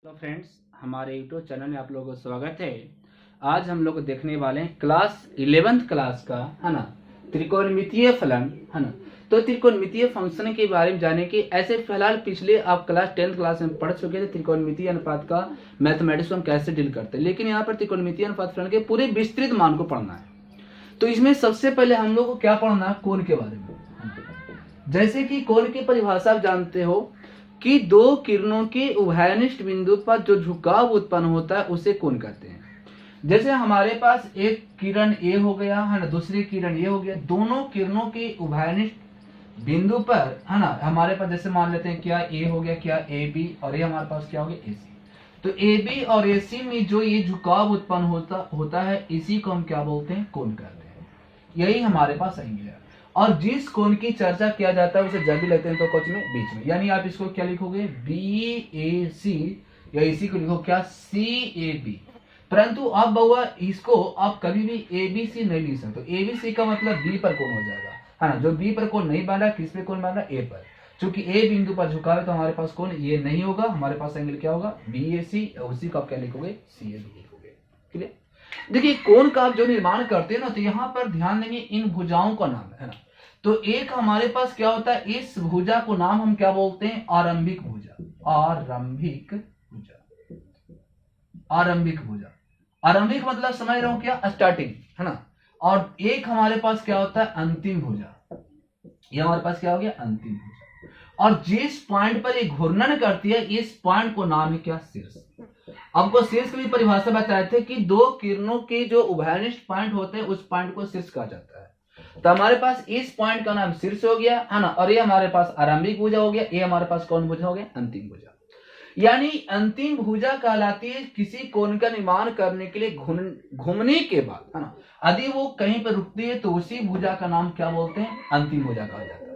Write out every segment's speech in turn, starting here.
तो फ्रेंड्स, हमारे YouTube channel में आप लोगों को स्वागत है। आज हम लोग देखने वाले हैं क्लास 11th क्लास का, है ना, त्रिकोणमितीय फलन, है ना। तो त्रिकोणमितीय फंक्शन के बारे में जाने की, ऐसे फिलहाल पिछले आप क्लास 10th क्लास में पढ़ चुके थे त्रिकोणमितीय अनुपात का मैथमेटिक्स को हम कैसे डील करते हैं, लेकिन यहाँ पर त्रिकोणमितीय अनुपात फलन के पूरे विस्तृत मान को पढ़ना है। तो इसमें सबसे पहले हम लोग को क्या पढ़ना है, कोण के बारे में। जैसे कि कोण की परिभाषा आप जानते हो कि दो किरणों के उभयनिष्ठ बिंदु पर जो झुकाव उत्पन्न होता है उसे कोण कहते हैं। जैसे हमारे पास एक किरण ए हो गया, है ना, दूसरी किरण ए हो गया, दोनों किरणों के उभयनिष्ठ बिंदु पर, है ना, हमारे पास जैसे मान लेते हैं क्या ए हो गया, क्या ए बी, और ये हमारे पास क्या हो गया, ए सी। तो ए बी और ए सी में जो ये झुकाव उत्पन्न होता है, इसी को हम क्या बोलते हैं, कोण कहते हैं। यही हमारे पास एंगल है। और जिस कोण की चर्चा किया जाता है उसे जब भी लेते हैं तो कुछ में बीच में, यानी आप इसको क्या लिखोगे, बी ए सी, या इसी को लिखो क्या, सी ए बी। परंतु अब बहुआ इसको आप कभी भी ए बी सी नहीं लिख सकते। ए बी सी का मतलब बी पर कोण हो जाएगा, है ना। जो बी पर कोण नहीं बन रहा, किस पे कोण बन रहा, ए पर। चूंकि ए बिंदु पर झुकाव है तो हमारे पास कोण ये नहीं होगा, हमारे पास एंगल क्या होगा, बी ए सी, उसी को आप क्या लिखोगे, सी ए बी लिखोगे। क्लियर। देखिए, कोण का आप जो निर्माण करते हैं ना, तो यहाँ पर ध्यान देंगे, इन भुजाओं का नाम है ना। तो एक हमारे पास क्या होता है, इस भुजा को नाम हम क्या बोलते हैं, आरंभिक भुजा। आरंभिक भुजा, आरंभिक भुजा। आरंभिक मतलब समझ रहे हो क्या, स्टार्टिंग, है ना। और एक हमारे पास क्या होता है, अंतिम भुजा। ये हमारे पास क्या हो गया, अंतिम भुजा। और जिस पॉइंट पर ये घूर्णन करती है, इस पॉइंट को नाम है क्या, शीर्ष। आपको शीर्ष की भी परिभाषा बताए थे कि दो किरणों के जो उभयनिष्ठ पॉइंट होते हैं उस पॉइंट को शीर्ष कहा जाता है। तो हमारे पास इस पॉइंट का नाम शीर्ष हो गया, है ना, और ये हमारे पास आरंभिक भुजा हो गया, ये हमारे पास कौन भुजा हो गया, अंतिम भुजा। यानी अंतिम भुजा कहलाती है किसी कोण का निर्माण करने के लिए घूमने के बाद, है ना, यदि वो कहीं पर रुकती है तो उसी भुजा का नाम क्या बोलते हैं, अंतिम भुजा कहा जाता है।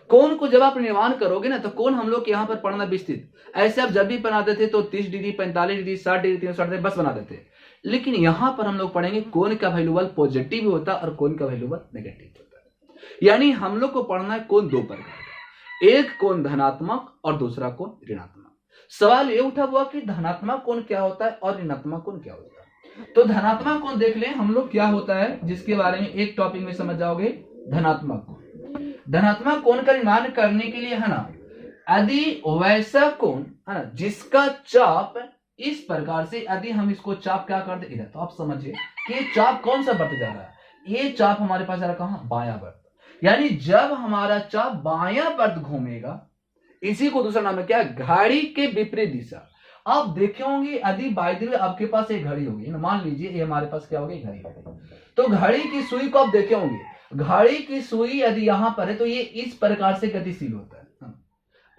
कोण को जब आप निर्माण करोगे ना, तो कोण हम लोग यहाँ पर पढ़ना विस्तृत, ऐसे आप जब भी बनाते थे तो 30 डिग्री, 45 डिग्री, 60 डिग्री, 360 डिग्री बस बना देते। लेकिन यहां पर हम लोग पढ़ेंगे कोण का वैल्यूबल पॉजिटिव होता है और कोण का वैल्यूबल नेगेटिव होता है। यानी हम लोग को पढ़ना है कोण दो प्रकार का, एक कोण धनात्मक और दूसरा कोण ऋणात्मक। सवाल ये उठा हुआ कि धनात्मक कोण क्या होता है और ऋणात्मक कोण क्या होता है। तो धनात्मक कोण देख लें हम लोग क्या होता है, जिसके बारे में एक टॉपिक में समझ जाओगे, धनात्मक कोण। धनात्मक कोण का निर्माण करने के लिए, है ना, यदि वैसा कोण, है ना, जिसका चाप इस प्रकार से, यदि हम इसको चाप क्या कर दे इधर, तो आप समझिए कि चाप कौन सा बढ़ते जा रहा है, ये चाप हमारे पास जा रहा कहां, बायां वर्त। यानी जब हमारा चाप बायां वर्त घूमेगा, इसी को दूसरा नाम है क्या, घड़ी के विपरीत दिशा। आप देखे होंगे, यदि बाय द वे आपके पास एक घड़ी होगी, मान लीजिए ये हमारे पास क्या होगी, घड़ी होगी, तो घड़ी की सुई को आप देखे होंगे, घड़ी की सुई यदि यहां पर है तो ये इस प्रकार से गतिशील होता है,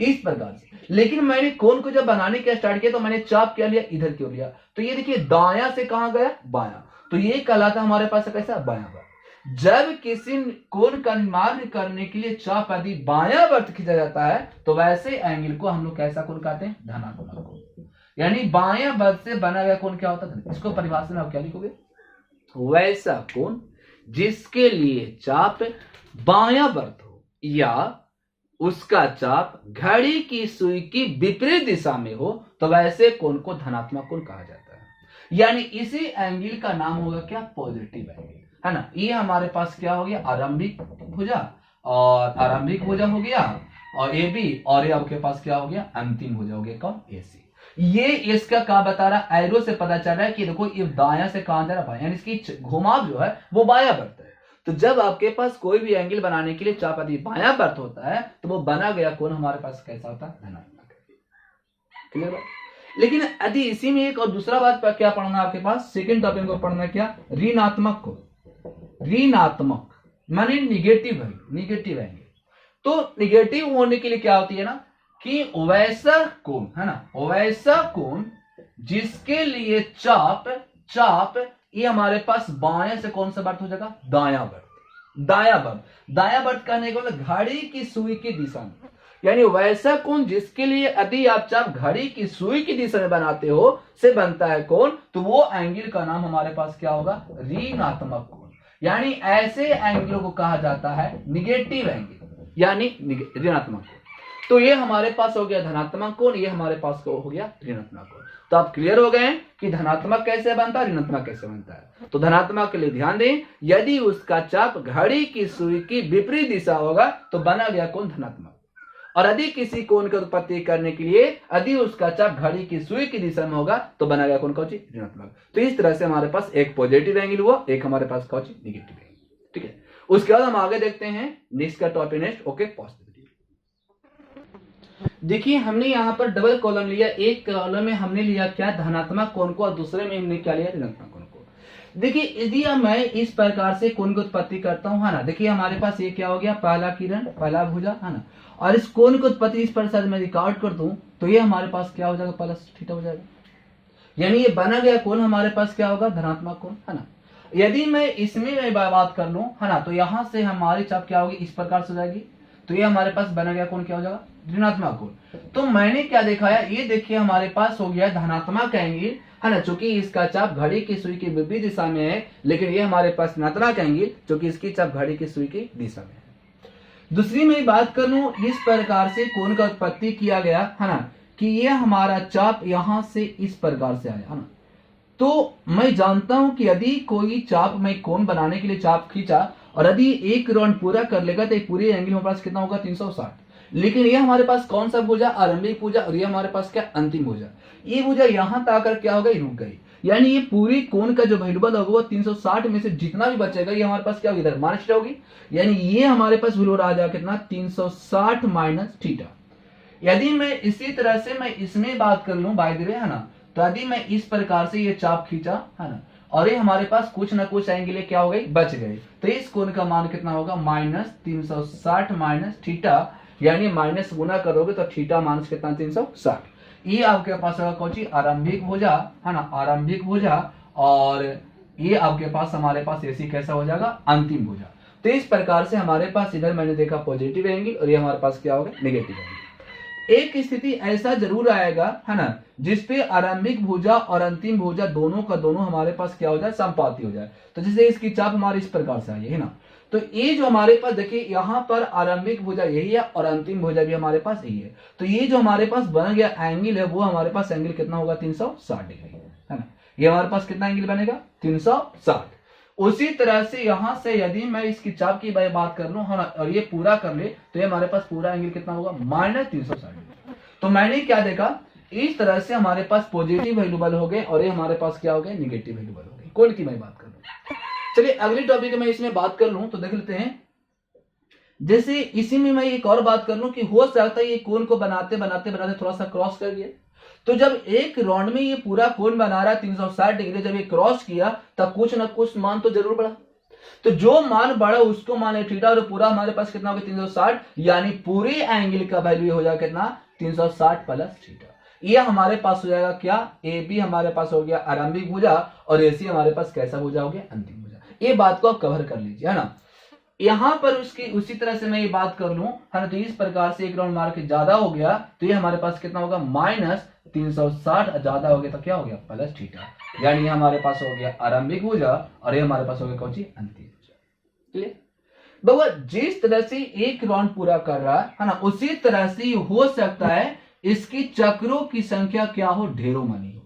इस प्रकार से। लेकिन मैंने कोण को जब बनाने का स्टार्ट किया तो मैंने चाप क्या लिया, इधर क्यों लिया, तो ये देखिए दायां से कहां गया, बायां। तो ये कहलाता हमारे पास कैसा, बायां वर्त। जब किसी कोण का निर्माण करने के लिए चाप यदि बायां वर्त खींचा जाता है तो वैसे एंगल को हम लोग कैसा कोण कहते हैं, धनात्मक कोण। यानी बायां वर्त से बना गया कोण क्या होता है, इसको परिभाषा में आप क्या लिखोगे, वैसा कोण जिसके लिए चाप बायां वर्त हो या उसका चाप घड़ी की सुई की विपरीत दिशा में हो, तो वैसे कोण को धनात्मक कोण कहा जाता है। यानी इसी एंगल का नाम होगा क्या, पॉजिटिव एंगल, है ना। ये हमारे पास क्या हो गया, आरंभिक भुजा, और आरंभिक भुजा हो गया, और ए बी, और ये आपके पास क्या हो गया, अंतिम भुजा हो गया, कौन, ए सी। ये इसका क्या बता रहा, एरो से पता चल रहा है कि देखो ये दायां से कहां जा रहा, बायां, यानी इसकी घुमाव जो है वो बायां बढ़ता है। तो जब आपके पास कोई भी एंगल बनाने के लिए चाप यदि बायां वर्त होता है तो वो बना गया कोण हमारे पास कैसा होता है, धनात्मक। क्लियर बात। लेकिन यदि इसी में एक और दूसरा बात पर क्या पढ़ना है आपके पास, सेकंड टॉपिक को पढ़ना क्या, ऋणात्मक कोण। ऋणात्मक माने निगेटिव है, निगेटिव एंगल। तो निगेटिव होने के लिए क्या होती है ना, कि वैसा कोण, है ना, वैसा कोण जिसके लिए चाप ये हमारे पास बाएं से कौन सा वर्त हो जाएगा, दायां वर्त। दायां वर्त, दायां वर्त कहने का मतलब घड़ी की सुई की दिशा में। यानी वैसा कोण जिसके लिए यदि आप चाप घड़ी की सुई की दिशा में बनाते हो से बनता है कोण, तो वो एंगल का नाम हमारे पास क्या होगा, ऋणात्मक कोण। यानी ऐसे एंगलों को कहा जाता है निगेटिव एंगल, यानी ऋणात्मक कोण। तो ये हमारे पास हो गया धनात्मक कोण, ये हमारे पास हो गया ऋणात्मक कोण। तो आप क्लियर हो गए कि धनात्मक कैसे बनता है, ऋणात्मक कैसे बनता है। तो धनात्मक के लिए ध्यान दें, यदि उसका चाप घड़ी की सुई की विपरीत दिशा होगा तो बना गया कोण धनात्मक, और यदि किसी कोण की उत्पत्ति करने के लिए यदि उसका चाप घड़ी की सुई की दिशा में होगा तो बना गया कोण कौची ऋणात्मक। तो इस तरह से हमारे पास एक पॉजिटिव एंगल हुआ, एक हमारे पास कौची नेगेटिव एंगल। ठीक है, उसके बाद हम आगे देखते हैं नेक्स्ट का टॉपिक नेक्स्ट ओके पॉजिटिविटी। देखिए हमने यहाँ पर डबल कॉलम लिया, एक कॉलम में हमने लिया क्या धनात्मक कोण को और दूसरे में हमने क्या लिया ऋणात्मक कोण को। देखिए यदि मैं इस प्रकार से कोण की उत्पत्ति करता हूँ है ना, देखिए हमारे पास ये क्या हो गया पहला किरण पहला भुजा है ना, और इस कोण की उत्पत्ति इस प्रकार मैं रिकॉर्ड कर दूं तो ये हमारे पास क्या हो जाएगा प्लस थीटा हो जाएगा, यानी ये बना गया कोण हमारे पास क्या होगा धनात्मक कोण है ना। यदि मैं इसमें मैं बात कर लूं है ना, तो यहां से हमारी चाप क्या होगी इस प्रकार से जाएगी, तो ये हमारे पास बना गया कोण क्या हो जाएगा ऋणात्मक कोण। तो मैंने क्या दिखाया, ये देखिए हमारे पास हो गया धनात्मक एंगल है ना, चूंकि इसका चाप घड़ी की सुई की विपरीत दिशा में है, लेकिन ये हमारे पास ऋणात्मक एंगल चूंकि इसकी चाप घड़ी की सुई की दिशा में है। दूसरी मैं बात कर लूं, इस प्रकार से कोण का उत्पत्ति किया गया है ना, कि ये हमारा चाप यहां से इस प्रकार से आया है ना, तो मैं जानता हूं कि यदि कोई चाप मैं कोण बनाने के लिए चाप खींचा और यदि एक राउंड पूरा कर लेगा तो पूरे एंगल हमारे पास कितना होगा 360। लेकिन ये हमारे पास कौन सा भुजा आरंभिक भुजा और ये हमारे पास क्या अंतिम भुजा, ये भुजा यहां तक आकर क्या होगा रुक गई, यानी ये पूरी कोण का जो वैल्यूबल होगा वो 360 में से जितना भी बचेगा ये हमारे पास क्या होगी इधर माइनस थीटा होगी, यानी ये हमारे पास वैल्यू आ जाएगा कितना 360 माइनस थीटा। यदि मैं इसी तरह से मैं इसमें बात कर लूं बाय द वे है ना, तो यदि मैं इस प्रकार से ये चाप खींचा है ना और ये हमारे पास कुछ ना कुछ एंगल क्या हो गई बच गए, तो इस कोण का मान कितना होगा माइनस 360 माइनस थीटा, यानी माइनस गुना करोगे तो थीटा माइनस कितना 360। ये आपके पास होगा कौन सी आरंभिक भुजा है ना, आरंभिक भुजा, और ये आपके पास हमारे पास ऐसी कैसा हो जाएगा अंतिम भुजा। तो इस प्रकार से हमारे पास इधर मैंने देखा पॉजिटिव एंगल और ये हमारे पास क्या होगा नेगेटिव एंगल। एक स्थिति ऐसा जरूर आएगा है ना जिसपे आरंभिक भुजा और अंतिम भुजा दोनों का दोनों हमारे पास क्या हो जाए संपाती हो जाए। तो जैसे इसकी चाप हमारी इस प्रकार से आई है ना, तो ये जो हमारे पास देखिए यहाँ पर आरंभिक भुजा यही है और अंतिम भुजा भी हमारे पास यही है, तो ये जो हमारे पास बन गया एंगल है वो हमारे पास एंगल कितना होगा 360 डिग्री है ना, ये हमारे पास कितना एंगल बनेगा 360। उसी तरह से यहां से यदि मैं इसकी चाप की बात कर लूं और ये पूरा कर ले तो ये हमारे पास पूरा एंगल कितना होगा माइनस 360। तो मैंने क्या देखा इस तरह से हमारे पास पॉजिटिव वैल्यूबल हो गए और ये हमारे पास क्या हो गए निगेटिव वैल्यूबल हो गए। कोण की मैं बात कर लूं, चलिए अगली टॉपिक में इसमें बात कर लूं तो देख लेते हैं। जैसे इसी में मैं एक और बात कर लूं कि हो सकता है ये कोण को बनाते बनाते बनाते थोड़ा सा क्रॉस कर गया, तो जब एक राउंड में ये पूरा कोण बना रहा है 360 डिग्री, जब ये क्रॉस किया तब कुछ ना कुछ मान तो जरूर बढ़ा, तो जो मान बढ़ा उसको मान थीटा और पूरा हमारे पास कितना होगा 360, यानी पूरे एंगल का वैल्यू हो जाएगा कितना 360 प्लस थीटा। ये हमारे पास हो जाएगा क्या ए बी हमारे पास हो गया आरंभिक भुजा और एसी हमारे पास कैसा भुजा हो गया अंतिम भुजा। ये बात को आप कवर कर लीजिए है ना। यहां पर उसकी उसी तरह से मैं ये बात कर लूं है ना, तो इस प्रकार से एक राउंड मार के ज्यादा हो गया तो ये हमारे पास कितना होगा माइनस 360, ज्यादा हो गया तो क्या हो गया प्लस थीटा, यानी हमारे पास हो गया आरंभिक भुजा और ये हमारे पास हो गया कौन सी अंतिम भुजा। क्लियर बाबा, जिस तरह से एक राउंड पूरा कर रहा है ना उसी तरह से हो सकता है इसकी चक्रों की संख्या क्या हो ढेरों मानी हो।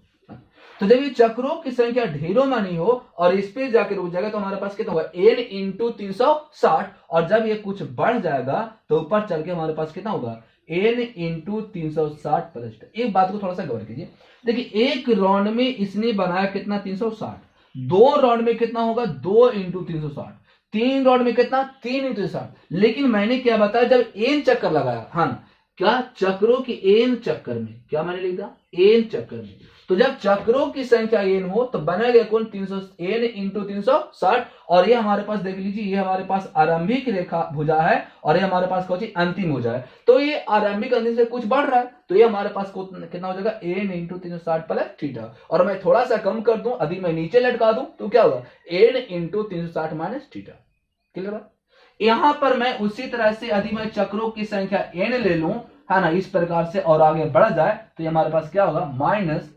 तो जब ये चक्रों की संख्या ढेरों मानी हो और इस पे जाकर रुक जाएगा तो हमारे पास कितना होगा n इंटू 360, और जब ये कुछ बढ़ जाएगा तो ऊपर चल के हमारे पास कितना होगा n इंटू 360 प्लस। एक बात को थोड़ा सा गौर कीजिए, देखिए एक राउंड में इसने बनाया कितना 360, दो राउंड में कितना होगा 2 इंटू 360, तीन राउंड में कितना 3 इंटू 360। लेकिन मैंने क्या बताया जब n चक्कर लगाया हाँ क्या चक्रों की n चक्कर में, क्या मैंने लिखा n चक्कर में, तो जब चक्रों की संख्या n हो तो बनेगा कौन 300 n इंटू 360, और ये हमारे पास देख लीजिए ये हमारे पास आरंभिक रेखा भुजा है और ये हमारे पास कौन सी अंतिम भुजा है, तो ये आरंभिक अंतिम से कुछ बढ़ रहा है तो ये हमारे पास कितना हो जाएगा n इंटू 360 प्लस थीटा। और मैं थोड़ा सा कम कर दूं यदि मैं नीचे लटका दूं तो क्या होगा n into 360 minus theta. Clear बात। यहां पर मैं उसी तरह से यदि मैं चक्रों की संख्या n ले लूं है ना इस प्रकार से और आगे बढ़ जाए तो ये हमारे पास क्या होगा minus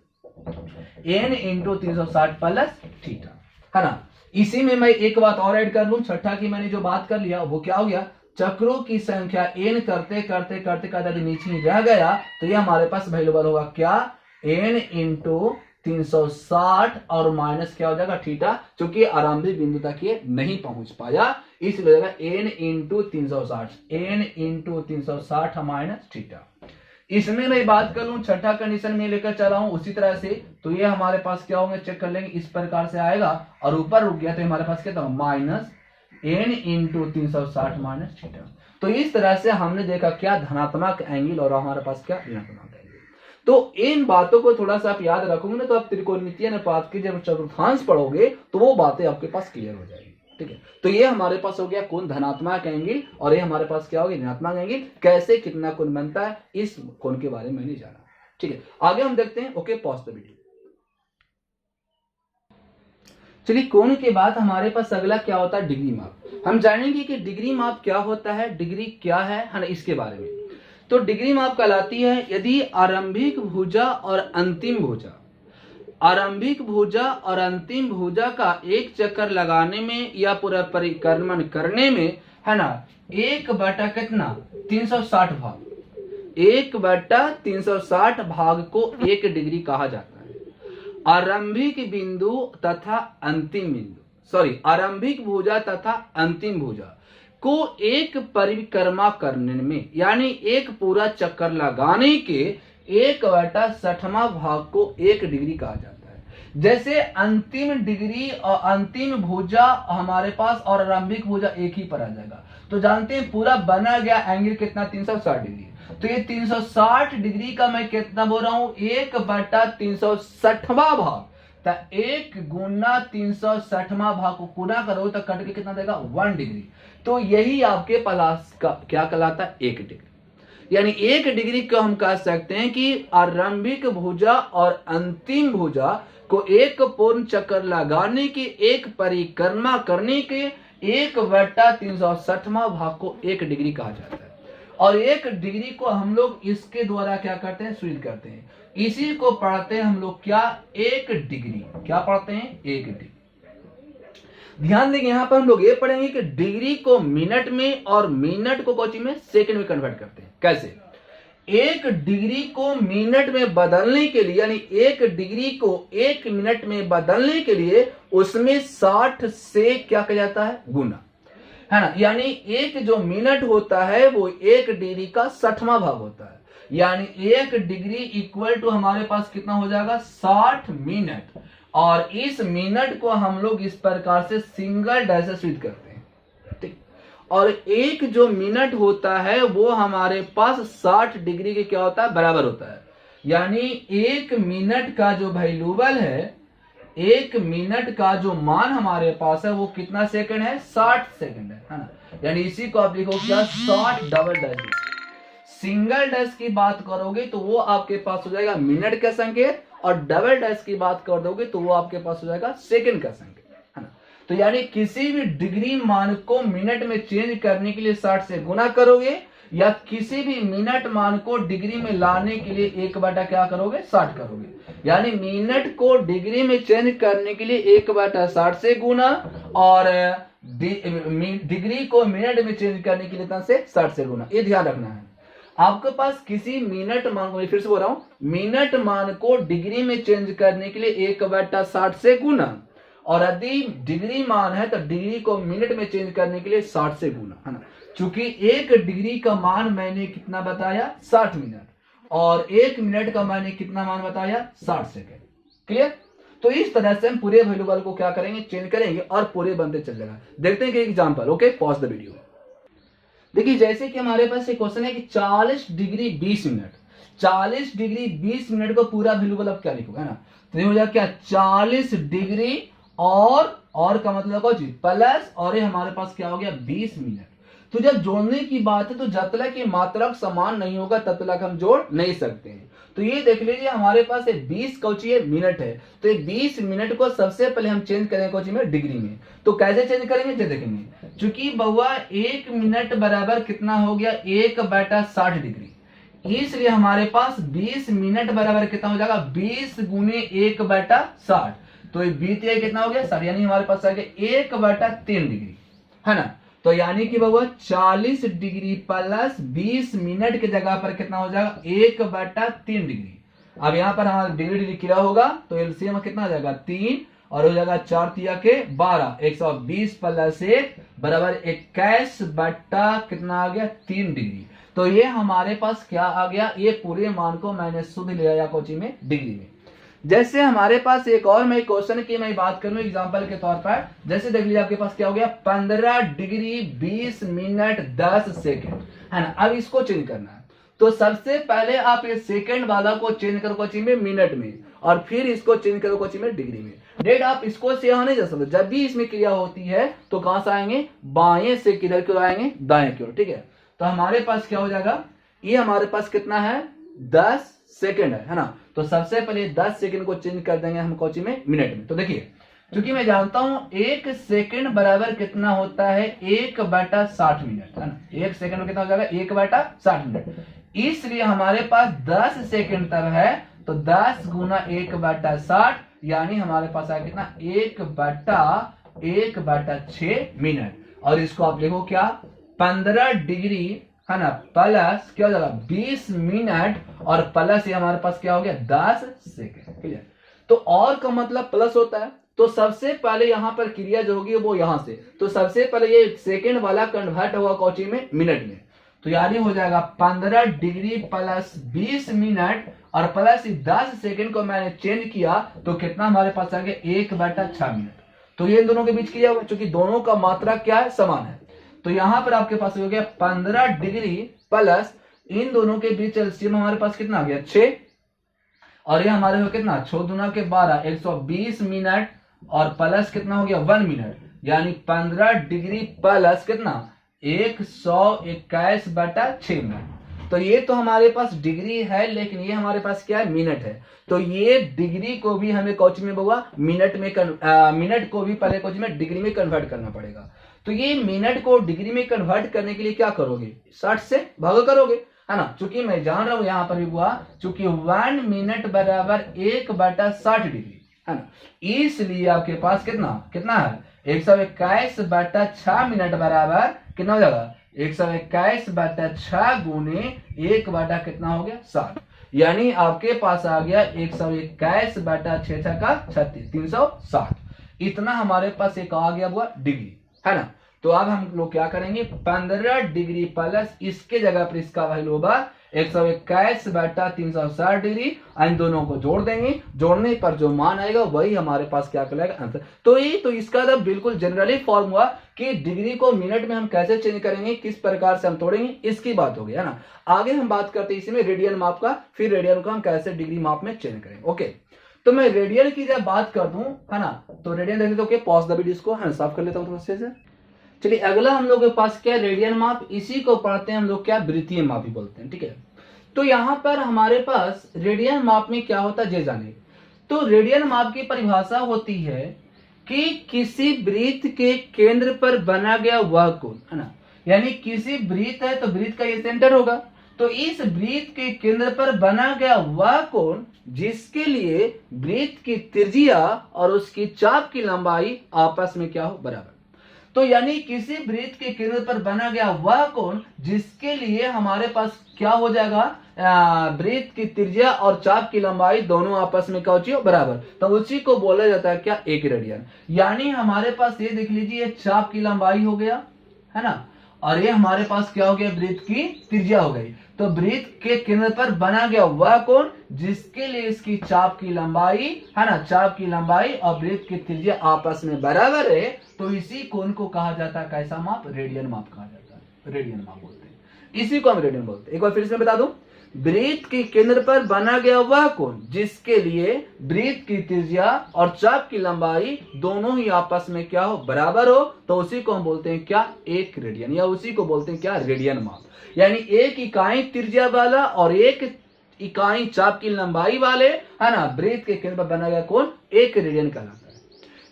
n into 360 plus theta है ना। इसी में मैं एक बात और ऐड कर लूं, छठा की मैंने जो बात कर लिया वो क्या हो गया चक्रों की संख्या n करते करते करते करते यदि नीचे ही रह गया तो ये हमारे पास वैल्यूबल होगा क्या, n इंटू 360 और माइनस क्या हो जाएगा थीटा, क्योंकि आरंभिक बिंदु तक ये नहीं पहुंच पाया, इसलिए हो जाएगा n इंटू 360 माइनस थीटा। इसमें मैं बात कर लूं छठा कंडीशन में लेकर चला हूं उसी तरह से, तो ये हमारे पास क्या होंगे चेक कर लेंगे, इस प्रकार से आएगा और ऊपर रुक गया तो हमारे पास क्या था minus n into 360 minus theta. तो इस तरह से हमने देखा क्या धनात्मक एंगल और हमारे पास क्या ऋणात्मक एंगल। तो इन बातों को थोड़ा सा आप याद रखोगे ना तो आप त्रिकोणमितीय अनुपात की जब चतुर्थांश पढ़ोगे तो वो बातें आपके पास क्लियर हो जाएगी। ठीक है, तो ये हमारे पास हो गया कोण धनात्मक एंगल और ये हमारे पास क्या हो गया ऋणात्मक एंगल। कैसे कितना कोण बनता है इस कोण के बारे में नहीं जाना। ठीक है, आगे हम देखते हैं। Okay, pause the video. चलिए, कोण के बाद हमारे पास अगला क्या होता है, डिग्री माप। हम जानेंगे कि डिग्री माप क्या होता है, डिग्री क्या है ना, इसके बारे में। तो डिग्री माप कहलाती है यदि आरंभिक भुजा और अंतिम भुजा, आरंभिक भुजा और अंतिम भुजा का एक चक्कर लगाने में या पूरा परिक्रमण करने में है ना 1 बटा कितना 360 भाग, 1/360 भाग को 1 डिग्री कहा जाता है। आरंभिक बिंदु तथा अंतिम बिंदु, सॉरी आरंभिक भुजा तथा अंतिम भुजा को एक परिक्रमा करने में, यानी एक पूरा चक्कर लगाने के 1/60वां भाग को 1 डिग्री कहा जाता है। जैसे अंतिम डिग्री और अंतिम भुजा हमारे पास और आरंभिक भुजा एक ही पर आ जाएगा, तो जानते हैं पूरा बना गया एंगल कितना 360 डिग्री। तो ये 360 डिग्री का मैं कितना बोल रहा हूं 1/360वां भाग, तो 1 गुना 360वां भाग को गुना करो तो कट के कितना देगा 1 डिग्री। तो यही आपके पास का क्या कहलाता है 1 डिग्री। यानी 1 डिग्री को हम कह सकते हैं कि आरंभिक भुजा और अंतिम भुजा को एक पूर्ण चक्कर लगाने की एक परिक्रमा करने के 1/360वां भाग को 1 डिग्री कहा जाता है। और 1 डिग्री को हम लोग इसके द्वारा क्या करते हैं सूचित करते हैं, इसी को पढ़ते हैं हम लोग क्या 1 डिग्री। क्या पढ़ते हैं 1 डिग्री। ध्यान देंगे यहां पर हम लोग ये पढ़ेंगे कि डिग्री को मिनट में और मिनट को कोची में सेकंड में कन्वर्ट करते हैं। कैसे 1 डिग्री को मिनट में बदलने के लिए, यानी 1 डिग्री को 1 मिनट में बदलने के लिए उसमें 60 से क्या किया जाता है गुना, है ना। यानी एक जो मिनट होता है वो 1 डिग्री का 60वां भाग होता है। यानी 1 डिग्री इक्वल टू हमारे पास कितना हो जाएगा 60 मिनट। और इस मिनट को हम लोग इस प्रकार से सिंगल डैश से सूचित करते हैं। ठीक, और एक जो मिनट होता है वो हमारे पास 60 डिग्री के क्या होता है बराबर होता है। यानी 1 मिनट का जो वैल्यूबल है, 1 मिनट का जो मान हमारे पास है वो कितना सेकंड है 60 सेकंड है ना। यानी इसी को आप लिखो क्या 60 डबल डैश। सिंगल डैश की बात करोगे तो वो आपके पास हो जाएगा मिनट का संकेत, और डबल डैश की बात कर दोगे तो वो आपके पास हो जाएगा सेकंड का संकेत, है ना। तो यानी किसी भी डिग्री मान को मिनट में चेंज करने के लिए 60 से गुना करोगे, या किसी भी मिनट मान को डिग्री में लाने के लिए 1 क्या करोगे 60 करोगे। यानी मिनट को डिग्री में चेंज करने के लिए 1/60 से गुना, और डिग्री को मिनट में चेंज करने के लिए से 60 से गुना। ये ध्यान रखना है। आपके पास किसी मिनट मान को, फिर से बोल रहा हूं, मिनट मान को डिग्री में चेंज करने के लिए 1/60 से गुना, और यदि डिग्री मान है तो डिग्री को मिनट में चेंज करने के लिए 60 से गुना, है ना। चूंकि 1 डिग्री का मान मैंने कितना बताया 60 मिनट, और 1 मिनट का मैंने कितना मान बताया 60 सेकेंड। क्लियर। तो इस तरह से हम पूरे वैल्यूबल को क्या करेंगे चेंज करेंगे और पूरे बनते चल जाएगा। देखते हैं कि example. Okay, pause the video. देखिए जैसे कि हमारे पास एक क्वेश्चन है कि 40 डिग्री 20 मिनट, 40 डिग्री 20 मिनट को पूरा वैल्यूबल अब क्या लिखोगे, है ना। तो ये हो जाएगा क्या 40 डिग्री और का मतलब क्या चीज प्लस, और ये हमारे पास क्या हो गया 20 मिनट। तो जब जोड़ने की बात है तो जब तक की मात्रक समान नहीं होगा तब तक हम जोड़ नहीं सकते हैं। तो ये देख लीजिए हमारे पास 20 कौची है मिनट है, तो ये 20 मिनट को सबसे पहले हम चेंज करेंगे कौची में डिग्री में। तो कैसे चेंज करेंगे ये देखेंगे। चूंकि बहुआ 1 मिनट बराबर कितना हो गया 1/60 डिग्री, इसलिए हमारे पास 20 मिनट बराबर कितना हो जाएगा 20 गुने 1/60। तो ये बीत कितना हो गया 60, यानी हमारे पास आ गया 1/3 डिग्री, है ना। तो यानी कि बउआ 40 डिग्री प्लस 20 मिनट की जगह पर कितना हो जाएगा 1/3 डिग्री। अब यहाँ पर हमारा डिग्री लिखा होगा तो एलसीएम कितना हो जाएगा 3 और हो जाएगा 4 तिया के 12, 120 प्लस 1 बराबर 21 बट्टा कितना आ गया 3 डिग्री। तो ये हमारे पास क्या आ गया, ये पूरे मान को मैंने शुद्ध लिया या कोची में डिग्री में। जैसे हमारे पास एक और मैं क्वेश्चन की मैं बात करूं एग्जांपल के तौर पर, जैसे देख लीजिए आपके पास क्या हो गया 15 डिग्री 20 मिनट 10 सेकेंड है ना। अब इसको चेंज करना है तो सबसे पहले आप ये सेकेंड वाला को चेंज करो कोची में मिनट में और फिर इसको चेंज करो कोची में डिग्री में। डेट आप इसको से यहाँ नहीं जा सकते, जब भी इसमें क्रिया होती है तो कहां से आएंगे बाएं से किधर की ओर आएंगे दाएं की ओर, ठीक है। तो हमारे पास क्या हो जाएगा, ये हमारे पास कितना है 10 सेकेंड है ना। तो सबसे पहले 10 सेकेंड को चेंज कर देंगे हम कोची में मिनट में। तो देखिए क्योंकि मैं जानता हूं 1 सेकेंड बराबर कितना होता है 1/60 मिनट है ना। 1 सेकेंड में कितना हो जाएगा 1/60 मिनट, इसलिए हमारे पास 10 सेकेंड तब है तो 10 गुना 1/60 यानी हमारे पास आया कितना 1/1/6 मिनट। और इसको आप देखो क्या 15 डिग्री है ना प्लस क्या हो जाएगा 20 मिनट और प्लस ये हमारे पास क्या हो गया 10 सेकेंड, ठीक है। तो और का मतलब प्लस होता है तो सबसे पहले यहाँ पर क्रिया जो होगी वो यहाँ से, तो सबसे पहले ये सेकेंड वाला कन्वर्ट होगा कोची में मिनट में। तो यानी हो जाएगा 15 डिग्री प्लस 20 मिनट और प्लस 10 सेकेंड को मैंने चेंज किया तो कितना हमारे पास आ गया 1/6 मिनट। तो ये इन दोनों के बीच क्रिया होगा क्योंकि दोनों का मात्रा क्या है समान है। तो यहां पर आपके पास हो गया 15 डिग्री प्लस इन दोनों के बीच एलसीएम हमारे पास कितना आ गया 6 और ये हमारे हो कितना 6 दूना के 12 120 मिनट और प्लस कितना हो गया 1 मिनट यानी 15 डिग्री प्लस कितना 121/6 मिनट। तो ये तो हमारे पास डिग्री है लेकिन ये हमारे पास क्या है मिनट है। तो ये डिग्री को भी हमें कोची में बउआ मिनट में मिनट को भी पहले कोची में डिग्री में कन्वर्ट करना पड़ेगा। तो ये मिनट को डिग्री में कन्वर्ट करने के लिए क्या करोगे 60 से भाग करोगे है ना। चूंकि मैं जान रहा हूं यहाँ पर भी हुआ चूंकि 1 मिनट बराबर 1/60 डिग्री है ना, इसलिए आपके पास कितना है 121/6 मिनट बराबर कितना हो जाएगा 121/6 गुने 1 बटा कितना हो गया 60 यानी आपके पास आ गया 121/6 का 36 360। इतना हमारे पास एक आ गया हुआ डिग्री है ना। तो अब हम लोग क्या करेंगे 15 डिग्री प्लस इसके जगह पर इसका वैल्यू होगा 121/360 डिग्री। इन दोनों को जोड़ देंगे, जोड़ने पर जो मान आएगा वही हमारे पास क्या कहलाएगा आंसर। तो इसका तो बिल्कुल जनरली फॉर्म हुआ कि डिग्री को मिनट में हम कैसे चेंज करेंगे किस प्रकार से हम तोड़ेंगे इसकी बात हो गई है ना। आगे हम बात करते हैं इसमें रेडियन माप का, फिर रेडियन को हम कैसे डिग्री माप में चेंज करेंगे। ओके तो मैं रेडियन की जब बात कर दूं है ना तो रेडियन देख लेते पॉज द वीडियो को है साफ कर लेता हूं से। चलिए अगला हम लोग के पास क्या रेडियन माप, इसी को पढ़ते हैं हम लोग क्या वृत्तीय माप भी बोलते हैं, ठीक है। तो यहाँ पर हमारे पास रेडियन माप में क्या होता है ये जाने। तो रेडियन माप की परिभाषा होती है कि किसी वृत्त के केंद्र पर बना गया वह कोण है ना, यानी किसी वृत्त है तो वृत्त का ये सेंटर होगा, तो इस वृत्त के केंद्र पर बना गया वह कोण जिसके लिए वृत्त की त्रिज्या और उसकी चाप की लंबाई आपस में क्या हो बराबर। तो यानी किसी वृत्त के केंद्र पर बना गया वह कोण जिसके लिए हमारे पास क्या हो जाएगा वृत्त की त्रिज्या और चाप की लंबाई दोनों आपस में क्या हो बराबर, तो उसी को बोला जाता है क्या एक रेडियन। यानी हमारे पास ये देख लीजिए चाप की लंबाई हो गया है ना और ये हमारे पास क्या हो गया वृत्त की त्रिज्या हो गई। तो वृत्त के केंद्र पर बना गया वह कोण जिसके लिए इसकी चाप की लंबाई है ना, चाप की लंबाई और वृत्त की त्रिज्या आपस में बराबर है, तो इसी कोण को कहा जाता है कैसा माप रेडियन माप कहा जाता है, रेडियन माप बोलते हैं, इसी को हम रेडियन बोलते हैं। एक बार फिर से बता दूं वृत्त के केंद्र पर बना गया वह कोण जिसके लिए वृत्त की त्रिज्या और चाप की लंबाई दोनों ही आपस में क्या हो बराबर हो, तो उसी को हम बोलते हैं क्या एक रेडियन, या उसी को बोलते हैं क्या रेडियन माप। यानी एक इकाई त्रिज्या वाला और एक इकाई चाप की लंबाई वाले है ना वृत्त के केंद्र पर बना गया कोण एक रेडियन कहलाता है।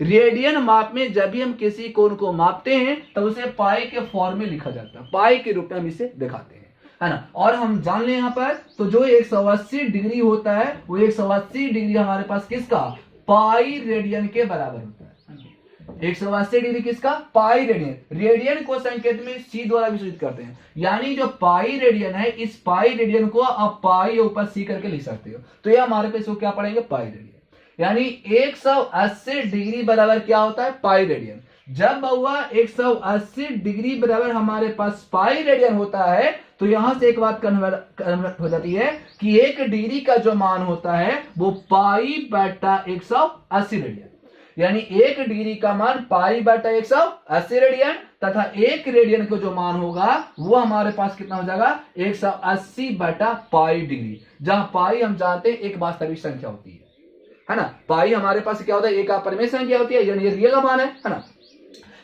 रेडियन माप में जब भी हम किसी कोण को मापते हैं तो उसे पाई के फॉर्म में लिखा जाता है, पाई के रूप में हम इसे दिखाते हैं है ना। और हम जान लें यहाँ पर तो जो 180 डिग्री होता है वो 180 डिग्री हमारे पास किसका पाई रेडियन के बराबर होता है। 180 डिग्री किसका? Pi radian. रेडियन को संकेत में सी द्वारा विसूचित करते हैं, यानी जो पाई रेडियन है, इस पाई रेडियन को आप पाई ऊपर सी करके लिख सकते हो। तो ये हमारे पे इसको क्या पढ़ेंगे? Pi radian. यानी 180 डिग्री बराबर क्या होता है? Pi radian. जब हुआ 180 डिग्री बराबर हमारे पास पाई रेडियन होता है, तो यहां से एक बात कन्वर्ट हो जाती है कि 1 डिग्री का जो मान होता है वो पाई बटा 180 रेडियन। यानी 1 डिग्री का मान पाई बटा 180 रेडियन, तथा 1 रेडियन का जो मान होगा वो हमारे पास कितना हो जाएगा? 180 बटा पाई डिग्री, जहां पाई हम जानते हैं एक वास्तविक संख्या होती है ना। पाई हमारे पास क्या होता है? एक अपरिमेय संख्या होती है, यानी ये रियल मान है ना।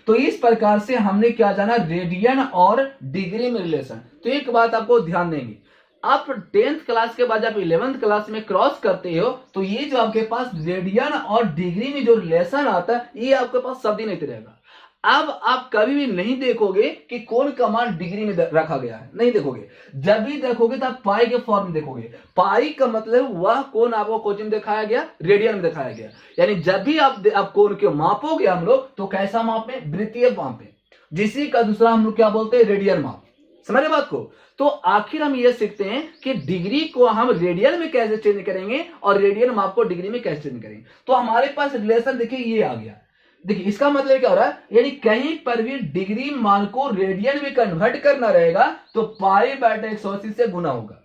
तो इस प्रकार से हमने क्या जाना? रेडियन और डिग्री में रिलेशन। तो एक बात आपको ध्यान देंगे, आप 10th क्लास के बाद जब 11th क्लास में क्रॉस करते हो, तो ये जो आपके पास रेडियन और डिग्री में जो रिलेशन आता है, ये आपके पास शब्द ही नहीं रहेगा। अब आप कभी भी नहीं देखोगे कि कौन का मान डिग्री में रखा गया है, नहीं देखोगे। जब भी देखोगे तो आप पाई के फॉर्म में देखोगे। पाई का मतलब वह कोण आपको क्वेश्चन में दिखाया गया, रेडियन में दिखाया गया। यानी जब भी आप कोण के मापोगे हम लोग, तो कैसा मापे? वृत्तीय मापे, जिसी का दूसरा हम लोग क्या बोलते हैं? रेडियन माप। समझे बात को? तो आखिर हम ये सीखते हैं कि डिग्री को हम रेडियन में कैसे चेंज करेंगे और रेडियन माप को डिग्री में कैसे चेंज करेंगे। तो हमारे पास रिलेशन देखिए ये आ गया। देखिए इसका मतलब क्या हो रहा है? यानी कहीं पर भी डिग्री मान को रेडियन में कन्वर्ट करना रहेगा तो पाई बटा 180 से गुना होगा,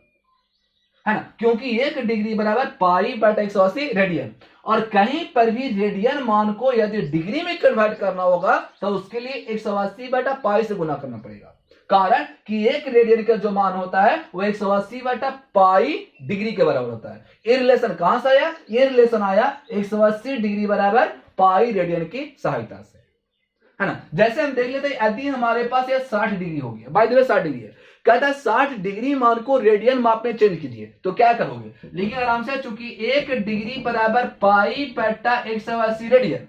है ना, क्योंकि 1 डिग्री बराबर पाई बटा 180 रेडियन। और कहीं पर भी रेडियन मान को यदि डिग्री में कन्वर्ट करना होगा तो उसके लिए 180 बटा पाई से गुना करना पड़ेगा। कारण कि 1 रेडियन का जो मान होता है वो 180 बटा पाई डिग्री के बराबर होता है। ये रिलेशन कहां से आया? ये रिलेशन आया 180 डिग्री बराबर पाई रेडियन की सहायता से, है ना। जैसे हम देख लेते हैं, यदि हमारे पास ये 60 डिग्री हो गया, बाय द वे 60 डिग्री है, कहता है 60 डिग्री मान को रेडियन माप में चेंज कीजिए, तो क्या करोगे? लिखिए आराम से, चूंकि 1 डिग्री बराबर पाई बटा 180 रेडियन,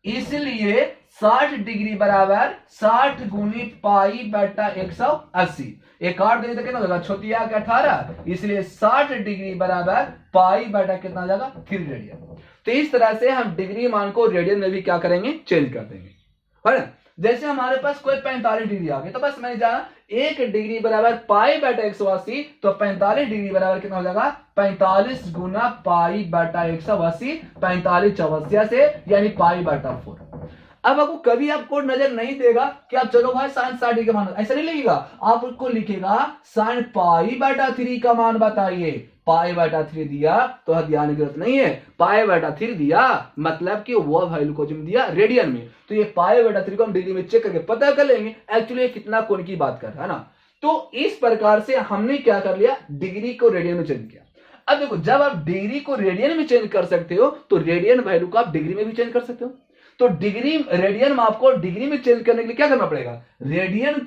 इसलिए 60 डिग्री बराबर 60 गुनी पाई बटा 180। एक आठ डिग्री कितना होगा? छोटिया का 18, इसलिए 60 डिग्री बराबर पाई बटा कितना हो जाएगा? 3 रेडियन। तो इस तरह से हम डिग्री मान को रेडियन में भी क्या करेंगे? चेंज कर देंगे, है ना। जैसे हमारे पास कोई 45 डिग्री आ गई, तो बस मैंने जाना 1 डिग्री बराबर पाई बटा 180, तो 45 डिग्री बराबर कितना हो जाएगा? 45 गुना पाई बटा 180, 45 चौवसिया से, यानी पाई बटा 4। अब आपको कभी आपको नजर नहीं देगा कि आप चलो भाई साइन 60 डिग्री का मान, ऐसा नहीं लिखेगा। आपको लिखेगा साइन पाई बटा 3 का मान बताइए। पाई बटा 3 दिया तो ध्यान की जरूरत नहीं है, पाई बटा 3 दिया मतलब कि वो वैल्यू को जिम दिया रेडियन में, तो ये पाई बटा 3 को हम डिग्री में चेक करके पता कर लेंगे एक्चुअली कितना कोण की बात कर रहा है ना। तो इस प्रकार से हमने क्या कर लिया? डिग्री को रेडियन में चेंज किया। अब देखो, जब आप डिग्री को रेडियन में चेंज कर सकते हो तो रेडियन वैल्यू को आप डिग्री में भी चेंज कर सकते हो। तो डिग्री रेडियन माप को डिग्री में चेंज करने के लिए क्या करना पड़ेगा? रेडियन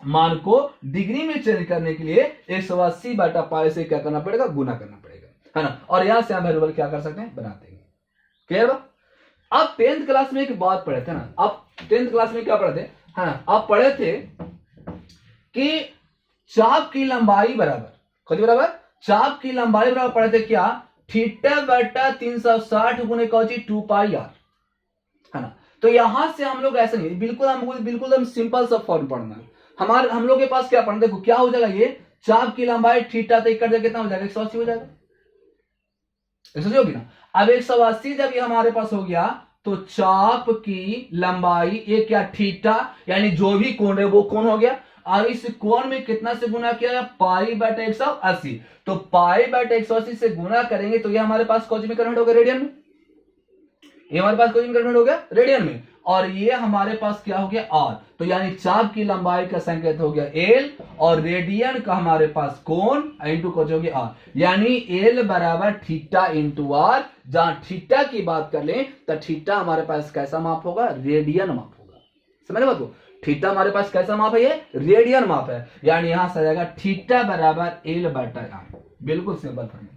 मान को डिग्री में चेंज करने के लिए 180 बटा पाई से क्या करना पड़ेगा? गुना करना पड़ेगा, है ना। और यहां से हम वेरिएबल क्या कर सकते हैं? बना देंगे। क्लियर? आप 10th क्लास में एक बात पढ़े थे ना, आप 10th क्लास में क्या पढ़े थे, है ना, आप पढ़े थे कि चाप की लंबाई बराबर, खुद बराबर चाप की लंबाई बराबर पढ़े थे क्या? थीटा बटा 360 गुने कौची 2 पाई आर, है ना। तो यहां से हम लोग ऐसा नहीं, बिल्कुल हम सिंपल सा फॉर्म पढ़ना है। हम लोग के पास क्या पढ़ना, देखो क्या हो जाएगा, ये चाप की लंबाई थीटा तक कर कितना हो जाएगा? 180 हो जाएगा, 180 होगी ना। अब 180 जब ये हमारे पास हो गया तो चाप की लंबाई ये क्या? थीटा, यानी जो भी कोण है वो कोण हो गया। और इस कोण में कितना से गुना किया? पाई बटा 180। तो पाई बटा 180 से गुना करेंगे तो ये हमारे पास कौन में कन्वर्ट होगा? रेडियन में। ये हमारे पास कौन कन्वर्ट हो गया? रेडियन में। और ये हमारे पास क्या हो गया? आर। तो यानी चाप की लंबाई का संकेत हो गया एल, और रेडियन का हमारे पास कोण इंटू कौन हो गया? आर। यानी एल बराबर थीटा इंटू आर। जहां थीटा की बात कर लें तो थीटा हमारे पास कैसा माप होगा? रेडियन माप होगा। समझ बात को? थीटा हमारे पास कैसा माप है? ये रेडियन माप है। यानी यहां से आ जाएगा थीटा बराबर एल बटा आर। बिल्कुल सिंपल फॉर्मूला।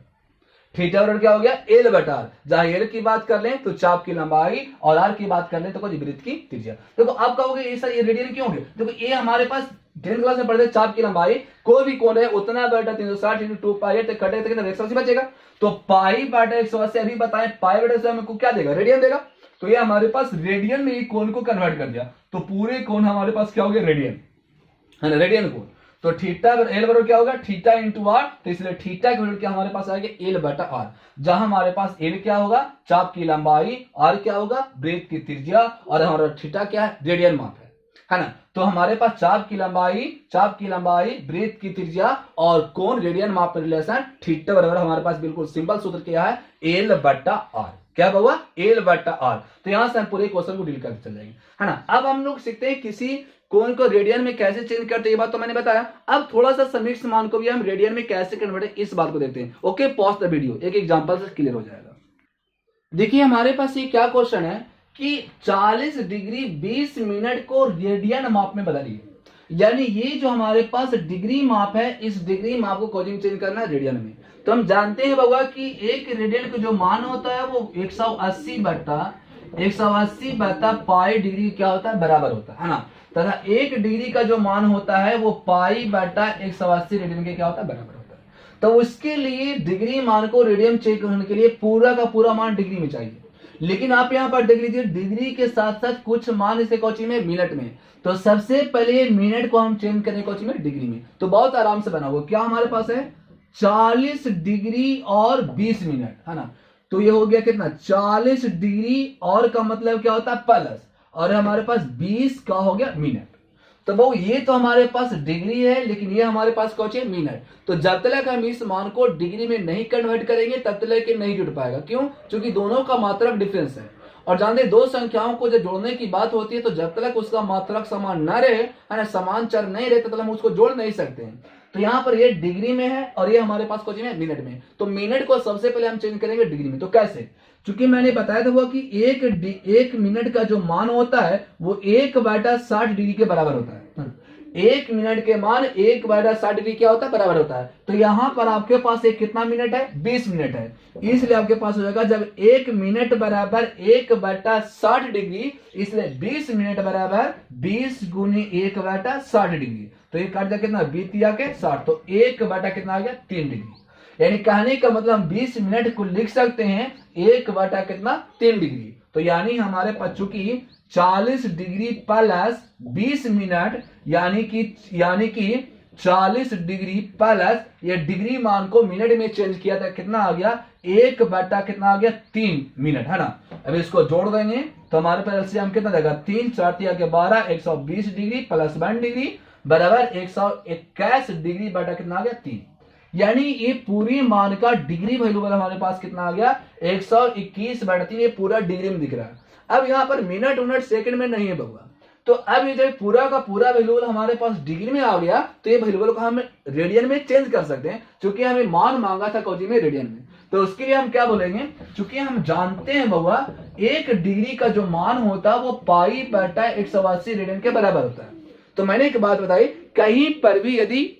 थीटा बराबर क्या हो गया? एल बटा आर। जहां एल की बात कर लें तो चाप की लंबाई, और आर की बात कर लें तो कोई वृत्त की त्रिज्या। देखो आप कहोगे ये सर ये रेडियन क्यों हो गया? देखो ये हमारे पास 10th क्लास में पढ़ते चाप की लंबाई कोई भी कोण है उतना बटा 360 इंटू 2 पाई तो कटेगा तो 180 बचेगा। तो पाई बटा 180 अभी बताएं, पाई बटा 180 हमको क्या देगा? रेडियन देगा। तो ये हमारे पास रेडियन में ही कोण को कन्वर्ट कर दिया, तो पूरे कोण हमारे पास क्या हो गया, रेडियन है ना, रेडियन कोण। तो थीटा एल बराबर क्या होगा, थीटा इंटू आर, तो इसलिए थीटा की वैल्यू क्या हमारे पास आएगा, एल बटा आर, जहां हमारे पास एल क्या होगा, चाप की लंबाई, आर क्या होगा, वृत्त की त्रिज्या, और हमारा थीटा क्या है, रेडियन माप है ना। तो हमारे पास चाप की लंबाई, वृत्त की त्रिज्या और कोण रेडियन माप में रिलेशन थीटा बराबर हमारे पास बिल्कुल सिंपल सूत्र क्या है, एल बटा आर, क्या होगा, एल बटा आर। तो यहां से हम पूरे क्वेश्चन को डील करके चल जाएंगे, है ना। अब हम लोग सीखते हैं किसी कोण को रेडियन में कैसे चेंज करते हैं, ये बात तो मैंने बताया। अब थोड़ा सा समीक्ष मान को भी हम रेडियन में कैसे कन्वर्ट, इस बात को देखते हैं। ओके, पॉज द वीडियो, एक एग्जांपल से क्लियर हो जाएगा। देखिए हमारे पास ये क्या क्वेश्चन है कि 40 डिग्री 20 मिनट को रेडियन माप में बदलिए, यानी ये जो हमारे पास डिग्री माप है, इस डिग्री माप को कोजिंग चेंज करना है रेडियन में। तो हम जानते हैं बाबा कि एक रेडियन का जो मान होता है वो 180 बटा पाई डिग्री क्या होता है, बराबर होता है ना, तथा 1 डिग्री का जो मान होता है वो पाई बटा 180 रेडियन के क्या होता है, बराबर होता है। तो उसके लिए डिग्री मान को रेडियन चेंज करने के लिए पूरा का पूरा मान डिग्री में चाहिए, लेकिन आप यहाँ पर देख लीजिए डिग्री के साथ साथ कुछ मान इसे कोची में मिनट में, तो सबसे पहले मिनट को हम चेंज करें कोची में डिग्री में। तो बहुत आराम से बना हुआ, क्या हमारे पास है 40 डिग्री और 20 मिनट, है ना। तो ये हो गया कितना, 40 डिग्री और का मतलब क्या होता है प्लस, और हमारे पास 20 का हो गया मिनट। तो वो ये तो हमारे पास डिग्री है, लेकिन ये हमारे पास कौन है, मिनट। तो जब तक हम इस मान को डिग्री में नहीं कन्वर्ट करेंगे तब तक के नहीं जुड़ पाएगा। क्यों, क्योंकि दोनों का मात्रक डिफरेंस है, और जानते दो संख्याओं को जब जोड़ने की बात होती है तो जब तक उसका मात्रक समान न रहे, है ना, समान चर नहीं रहे, तब तक हम उसको जोड़ नहीं सकते हैं। तो यहाँ पर ये डिग्री में है और ये हमारे पास कौन है, मिनट में। तो मिनट को सबसे पहले हम चेंज करेंगे डिग्री में। तो कैसे, चूंकि मैंने बताया था वो कि एक मिनट का जो मान होता है वो 1/60 डिग्री के बराबर होता है। 1 मिनट के मान 1/60 डिग्री क्या होता है, बराबर होता है। तो यहां पर आपके पास एक कितना मिनट है, 20 मिनट है, इसलिए आपके पास हो जाएगा जब 1 मिनट बराबर 1/60 डिग्री, इसलिए 20 मिनट बराबर 20 गुनी 1/60 डिग्री। तो ये काट जाए कितना, 20 या के 60, तो 1 बटा कितना आ गया, 3 डिग्री। यानी कहने का मतलब हम 20 मिनट को लिख सकते हैं 1 बटा कितना, 3 डिग्री। तो यानी हमारे पास चूंकि 40 डिग्री प्लस 20 मिनट, यानी कि 40 डिग्री प्लस ये डिग्री मान को मिनट में चेंज किया था, कितना आ गया, 1 बटा कितना आ गया, 3 मिनट, है ना। अब इसको जोड़ देंगे तो हमारे पास एलसीएम कितना देगा, 3 4 के 12, 120 डिग्री प्लस 1 डिग्री बराबर 121 डिग्री बटा कितना आ गया, 3। यानी ये पूरी मान का डिग्री वैल्यू हमारे पास कितना आ गया, 121/3, ये पूरा डिग्री में दिख रहा है। अब यहाँ पर मिनट उनट सेकंड में नहीं है बउआ, तो अब ये जब पूरा का पूरा वैल्यू हमारे पास डिग्री में आ गया तो ये वैल्यू को हम रेडियन में चेंज कर सकते हैं, क्योंकि हमें मान मांगा था कोजी में रेडियन में। तो उसके लिए हम क्या बोलेंगे, चूंकि हम जानते हैं बउआ 1 डिग्री का जो मान होता है वो पाई बटा 180 रेडियन के बराबर होता है। तो मैंने एक बात बताई, कहीं पर भी यदि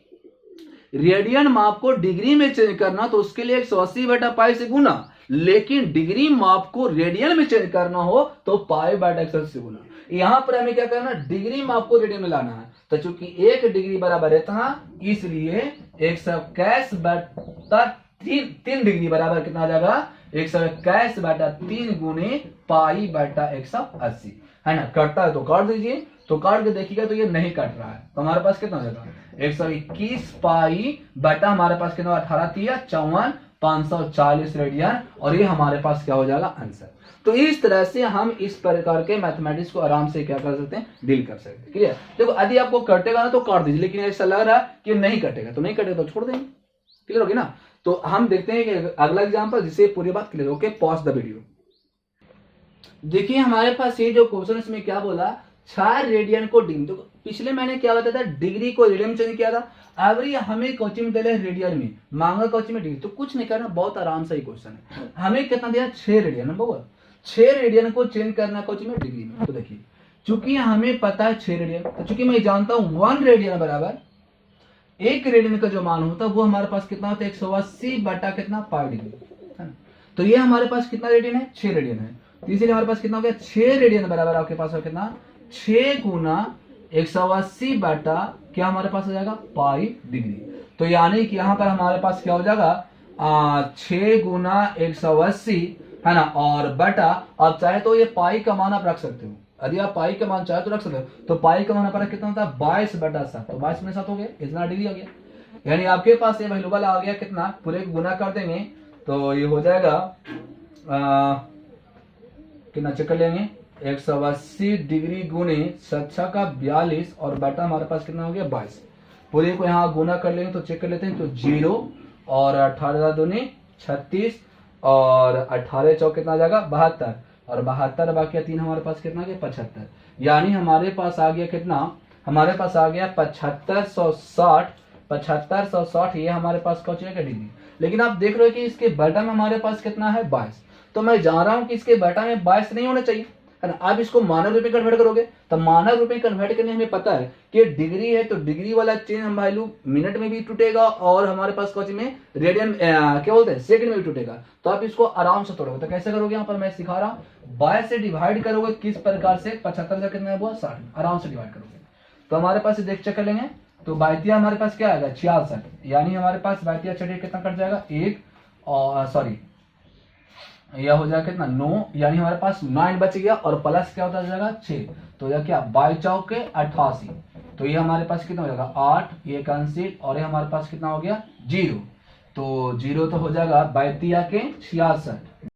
रेडियन माप को डिग्री में चेंज करना तो उसके लिए 180 बटा पाई से गुना, लेकिन डिग्री माप को रेडियन में चेंज करना हो तो पाई बटा 180 से गुना। यहां पर हमें क्या करना, डिग्री माप को रेडियन में लाना है। तो चूंकि 1 डिग्री बराबर है था, इसलिए 121 बटा 3 डिग्री बराबर कितना आ जाएगा, 121 बटा 3 गुने पाई बटा 180, है ना। कटता है तो काट दीजिए, तो काट के देखिएगा तो ये नहीं कट रहा है, तो हमारे पास कितना हो जाएगा, 121 पाई बटा हमारे पास कितना, 18 3 54 540 रेडियन, और ये हमारे पास क्या हो जाएगा, आंसर। तो इस तरह से हम इस प्रकार के मैथमेटिक्स को आराम से क्या कर सकते हैं, डील कर सकते हैं। क्लियर। देखो यदि आपको कटेगा ना तो काट दीजिए, लेकिन ऐसा लग रहा है कि नहीं कटेगा तो नहीं कटेगा तो छोड़ देंगे। क्लियर होगी ना। तो हम देखते हैं कि अगला एग्जाम्पल जिससे पूरी बात clear. Okay, pause the video. देखिए हमारे पास ये जो क्वेश्चन इसमें क्या बोला, 6 रेडियन को डिग्री, तो पिछले मैंने क्या बताया था, डिग्री को रेडियन में चेंज किया था। अब ये हमें कोचिंग में दिया रेडियन में, मांगा कोचिंग में डिग्री, तो कुछ नहीं करना, बहुत आराम से ही क्वेश्चन है। हमें कितना दिया, 6 रेडियन है बउआ, 6 रेडियन को चेंज करना कोचिंग में डिग्री में। तो देखिए चूंकि हमें पता है 6 रेडियन, तो चूंकि मैं जानता हूं 1 रेडियन बराबर 1 रेडियन का जो मान होता है वो हमारे पास कितना होता है, 180 बटा कितना, पाई डिग्री, है ना। तो ये हमारे पास कितना रेडियन है, 6 रेडियन है। तो इसलिए हमारे पास कितना हो गया, 6 रेडियन बराबर आपके पास है कितना, 6 गुना 180 बटा क्या हमारे पास हो जाएगा, पाई डिग्री। तो यानी कि यहां पर हमारे पास क्या हो जाएगा, 6 गुना 180, है ना, और बटा आप चाहे तो ये पाई का मान आप रख सकते हो, यदि आप पाई का मान चाहे तो रख सकते हो। तो पाई का मान हमारा कितना होता है 22/7, तो 22/7 हो गया, इतना डिग्री आ गया। यानी आपके पास ये वैल्यूबल आ गया कितना, पूरे को गुना कर देंगे तो ये हो जाएगा कितना, चेक कर लेंगे, 180 डिग्री गुने 7×42 और बटा हमारे पास कितना हो गया 22। पूरे को यहाँ गुना कर लेंगे तो चेक कर लेते हैं, तो 0 और 18×2 36 और 18×4 कितना आ जाएगा 72 और 72 बाकी 3 हमारे पास कितना गया 75। यानी हमारे पास आ गया कितना, हमारे पास आ गया 7560 ये हमारे पास पहुंच गया डिग्री। लेकिन आप देख रहे हो कि इसके बटा में हमारे पास कितना है 22, तो मैं जान रहा हूं कि इसके बटा में 22 नहीं होना चाहिए, है ना। आप इसको मानव रूप में कन्वर्ट करोगे, तो मानव रूप में कन्वर्ट करने हमें पता है कि डिग्री है तो डिग्री वाला चेंज हम वैल्यू मिनट में भी टूटेगा और हमारे पास कौन में रेडियन क्या बोलते हैं सेकंड में भी टूटेगा। तो आप इसको आराम से तोड़ोगे, तो कैसे करोगे, यहाँ पर मैं सिखा रहा हूँ, 22 से डिवाइड करोगे किस प्रकार से, 75 से कितना हुआ 60, आराम से डिवाइड करोगे तो हमारे पास देख चेक कर लेंगे। तो 32 हमारे पास क्या आएगा 66, यानी हमारे पास 32 छठे कितना कट जाएगा 1 और सॉरी यह हो जाएगा कितना 9, यानी हमारे पास 9 बच गया और प्लस क्या होता जाएगा 6, तो यह क्या 22×4 = 88, तो ये हमारे पास कितना हो जाएगा 8, ये कैंसिल और ये हमारे पास कितना हो गया 0, तो 0 तो हो जाएगा 32×66।